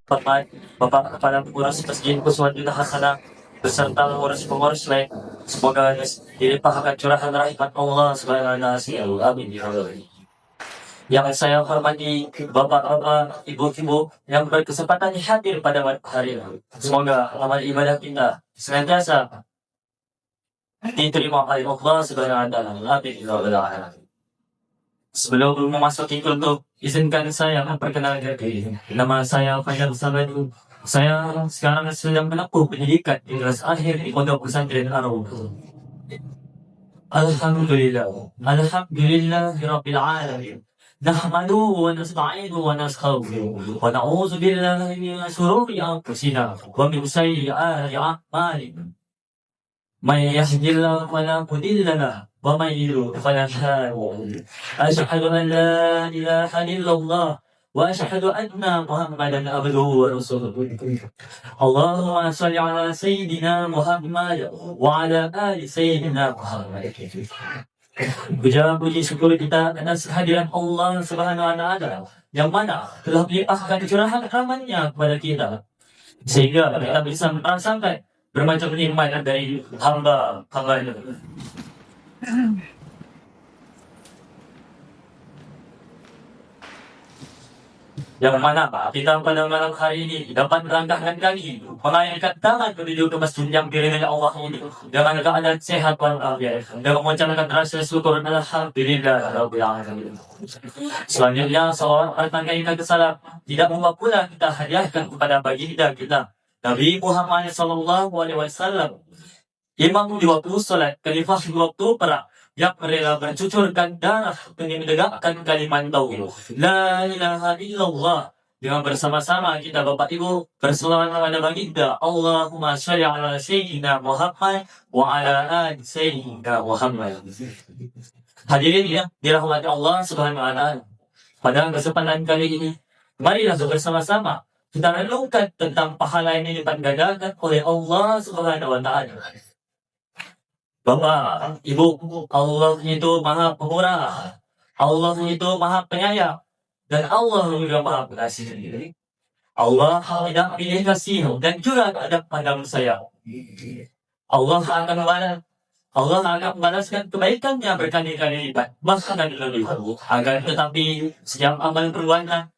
Bapak, Bapak Kepala Pengurus Masjid Kuswadina Hasanah beserta pengurus-pengurus lain, semoga dilimpahkan curahan rahmat Allah Subhanahu wa taala. Amin ya Allah. Yang saya hormati bapak-bapak, ibu-ibu yang berkesempatan hadir pada hari ini. Semoga amal ibadah kita senantiasa diterima oleh Allah Subhanahu wa taala. Amin ya rabbal alamin. Sebelum memasuki untuk izinkan saya memperkenalkan diri. Nama saya Fajar Sabadu. Saya sekarang sedang menempuh pendidikan di kelas akhir di Pondok Pesantren Arau. Alhamdulillah. Alhamdulillah Rabbil Alamin. نحمده ونستعينه ونستغفره ونعوذ بالله من شرور انفسنا ومن سيئات اعمالنا من يهد الله فلا مضل له ومن يضلل فلا هادي له أشهد أن لا إله إلا الله وأشهد أن محمدا عبده ورسوله اللهم صل على سيدنا محمد وعلى آل سيدنا محمد. Puji syukur kita atas kehadiran Allah Subhanahu wa taala yang mana telah melimpahkan curahan rahmat-Nya kepada kita sehingga kita bisa merasakan bermacam nikmat dari hamba itu. Yang mana kita pada malam hari ini dapat melangkahkan kaki, mengayunkan tangan menuju ke masjid yang dirinya Allah ini dengan keadaan sehat walafiat dan mengucapkan rasa syukur alhamdulillah rabbil alamin. Selanjutnya salawat serta kalimat salam tidak membuat pula kita hadiahkan kepada baginda kita Nabi Muhammad sallallahu alaihi wasallam, imam di waktu salat, khalifah di waktu perang, yang rela mencucurkan darah demi menegakkan kalimat tauhid la ilaha illallah. Dengan bersama-sama kita Bapak Ibu berselawat kepada baginda Allahumma sholli ala sayyidina Muhammad wa ala ali sayyidina Muhammad. Hadirin ya dirahmati Allah Subhanahu wa taala. Pada kesempatan kali ini marilah bersama-sama kita renungkan tentang pahala yang dilipat gandakan oleh Allah Subhanahu wa taala. Bapak, Ibu, Allah itu Maha Pemurah, Allah itu Maha Penyayang, dan Allah juga Maha Pengasih. Allah tidak pilih kasih dan juga ada pandang sayang. Allah akan membalaskan kebaikannya berkali-kali lipat, bahkan lebih. Agar tetapi setiap amal perbuatan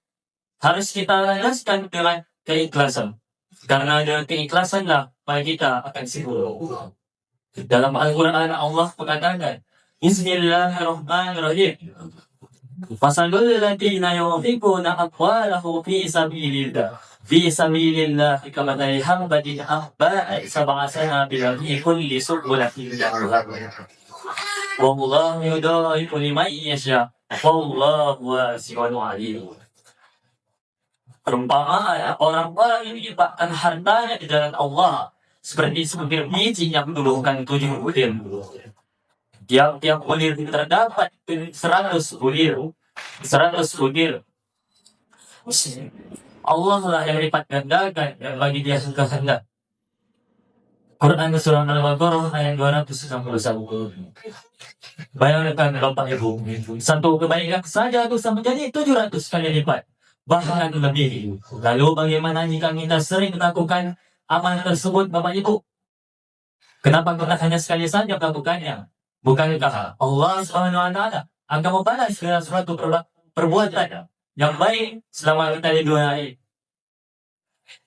harus kita lanjutkan dengan keikhlasan. Karena dengan keikhlasanlah kita akan sibuk. Dalam Al-Quran Allah mengatakan Bismillahirrahmanirrahim Fasalul ladina yunfikuna amwalahum fi sabilillah kamathali habbatin anbatat sab'a sanabila fi kulli sumbulatin wallahu yudha'ifu liman yasha wallahu wasi'un 'alim. Perumpamaan orang-orang yang menyibakkan hartanya di jalan Allah seperti sebutir biji yang menumbuhkan 7 bulir. Tiap bulir terdapat 100 bulir. 100 bulir. Allah lah yang lipat gandakan yang bagi dia kehendak. Quran surah Al-Baqarah ayat 261. Bayangkan Bapak Ibu, satu kebaikan saja bisa menjadi 700 kali lipat, bahkan lebih. Lalu bagaimana jika kita sering melakukan amal tersebut Bapak Ibu? Kenapa kita hanya sekali saja melakukannya? Bukankah Allah Subhanahu wa taala akan membalas segala suatu perbuatan yang baik selama kita di dunia ini?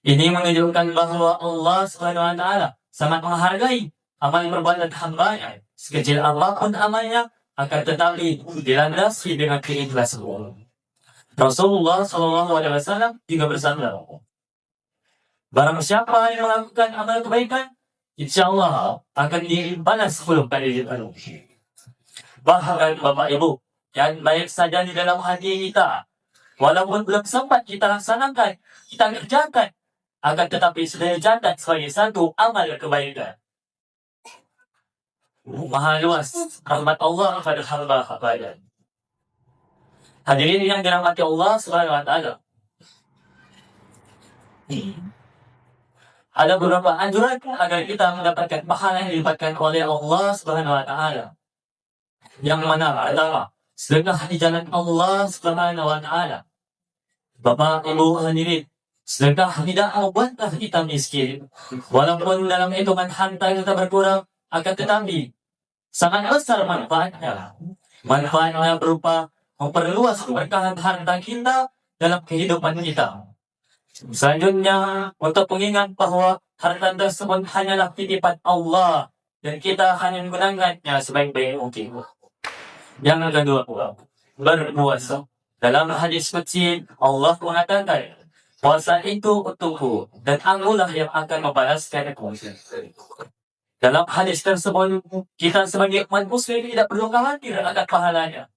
Ini menunjukkan bahwa Allah Subhanahu wa taala sangat menghargai amal perbuatan hamba-Nya. Sekecil apapun amalnya akan tetapi dilandasi dengan keikhlasan. Rasulullah SAW juga bersabda, barang siapa yang melakukan amal kebaikan, insya Allah akan dibalas 10 kali lipat. Bahkan Bapak Ibu, yang baik saja di dalam hati kita, walaupun belum sempat kita laksanakan, kita kerjakan, akan tetapi sudah dicatat sebagai satu amal kebaikan. Maha luas rahmat Allah kepada hamba-hambanya. Hadirin yang dirahmati Allah Subhanahu wa taala. Ada beberapa anjuran agar kita mendapatkan pahala yang dilipatkan oleh Allah Subhanahu wa taala. Yang mana adalah sedekah di jalan Allah Subhanahu wa taala. Bapak Ibu hadirin, Sedekah tidak membuatlah kita miskin. Walaupun dalam hitungan harta kita berkurang, akan tetapi sangat besar manfaatnya. Manfaatnya berupa memperluas keberkahan harta kita dalam kehidupan kita. Selanjutnya, untuk mengingat bahwa harta tersebut hanyalah titipan Allah dan kita hanya menggunakannya sebaik-baik mungkin. Yang kedua, berpuasa. Dalam hadis qudsi Allah mengatakan, puasa itu untukku dan akulah yang akan membalaskan puasa. Dalam hadis tersebut, kita sebagai umat muslim tidak perlu khawatir akan pahalanya.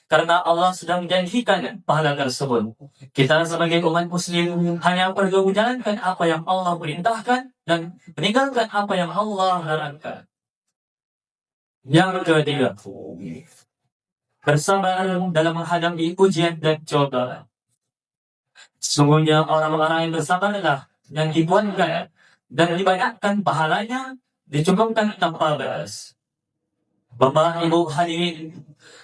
Karena Allah sudah menjanjikan pahala tersebut. Kita sebagai umat muslim hanya perlu menjalankan apa yang Allah perintahkan dan meninggalkan apa yang Allah larangkan. Yang ketiga, bersabar dalam menghadapi ujian dan cobaan. Sesungguhnya orang-orang yang bersabarlah yang dikuatkan dan dibanyakkan pahalanya, dicukupkan tanpa batas. Bapak Ibu hadirin,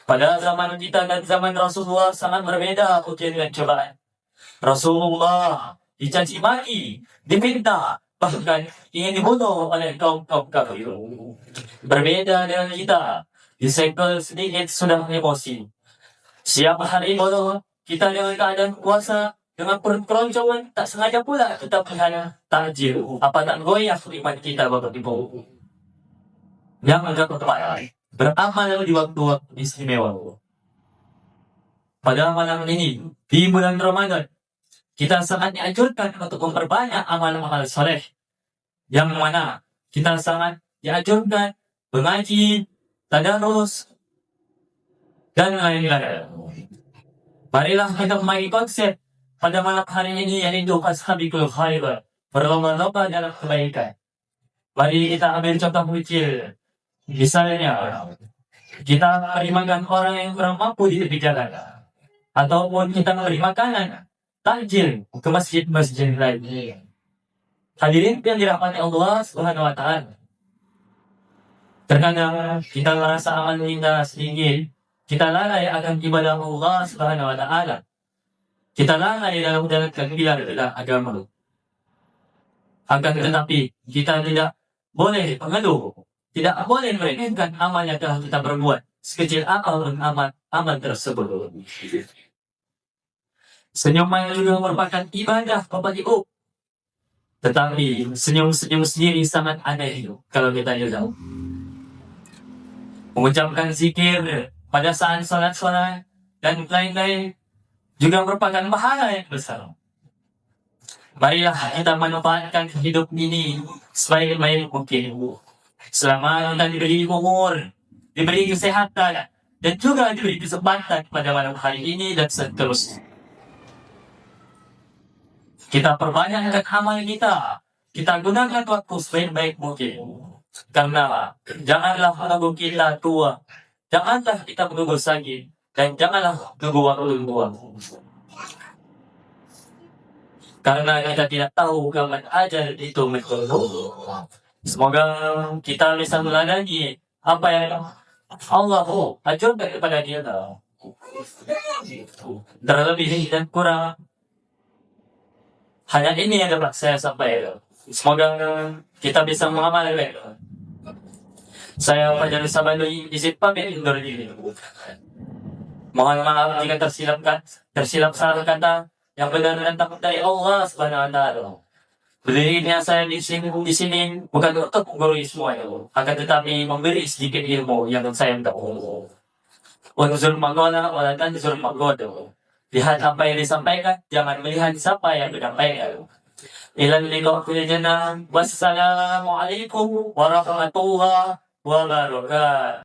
pada zaman kita dan zaman Rasulullah sangat berbeda ujian dan cobaan. Rasulullah dicaci maki, dipinta, bahkan ingin dibunuh oleh kaum kafir. Berbeda dengan kita, disenggol sedikit sudah emosi. Siap hari itu kita dengan keadaan puasa, dengan perut keroncongan, tak sengaja pula kita berhana takjil. Apa tak goyah iman kita Bapak Ibu? Yang agak keempat, beramal di waktu-waktu istimewa. Pada malam ini, di bulan Ramadan, kita sangat dianjurkan untuk memperbanyak amal-amal soleh. Yang mana kita sangat dianjurkan mengaji, tadarus, dan lain-lain. Marilah kita memiliki konsep pada malam hari ini, yaitu ashabikul khair, berlomba-lomba dalam kebaikan. Mari kita ambil contoh kecil. Misalnya, kita memberi makan orang yang kurang mampu di tepi jalan, ataupun kita memberi makanan takjil ke masjid-masjid lain. Hadirin yang dirahmati Allah Subhanahu wa Ta'ala. Terkadang kita merasa amal kita sedikit, kita lalai akan ibadah Allah Subhanahu wa Ta'ala. Kita lalai dalam menjalankan ibadah agama. Akan tetapi kita tidak boleh mengeluh. Tidak boleh meremehkan amal yang telah kita berbuat, sekecil apapun amal tersebut. Senyuman juga merupakan ibadah Bapak Ibu. Tetapi senyum-senyum sendiri sangat aneh kalau kita lihat. Mengucapkan zikir pada saat salat dan lain-lain juga merupakan pahala yang besar. Marilah kita manfaatkan hidup ini sebaik-baik mungkin. Selama kita diberi umur, diberi kesehatan, dan juga diberi kesempatan pada malam hari ini dan seterusnya. Kita perbanyakkan amal kita. Kita gunakan waktu sebaik-baik mungkin. Karena janganlah menunggu kita tua. Janganlah kita menunggu sakit. Dan janganlah menunggu waktu tua. Karena kita tidak tahu kapan ajal itu menunggu. Semoga kita bisa meladani apa yang Allah ajarkan kepada kita. Terlebih dan kurang, hanya ini yang dapat saya sampaikan. Semoga kita bisa mengamalkan. Saya Fajar Sabandui izin pamit undur diri. Mohon maaf jika tersilap salah kata, yang benar dan takut dari Allah Subhanahu wa Ta'ala. Berdirinya saya di sini bukan untuk menggurui semuanya, akan tetapi memberi sedikit ilmu yang saya tahu. Unzur magola, walakan unzur magodo. Lihat apa yang disampaikan, jangan melihat siapa yang menyampaikan. Ilan liqa fil jannah. Wassalamualaikum warahmatullahi wabarakatuh.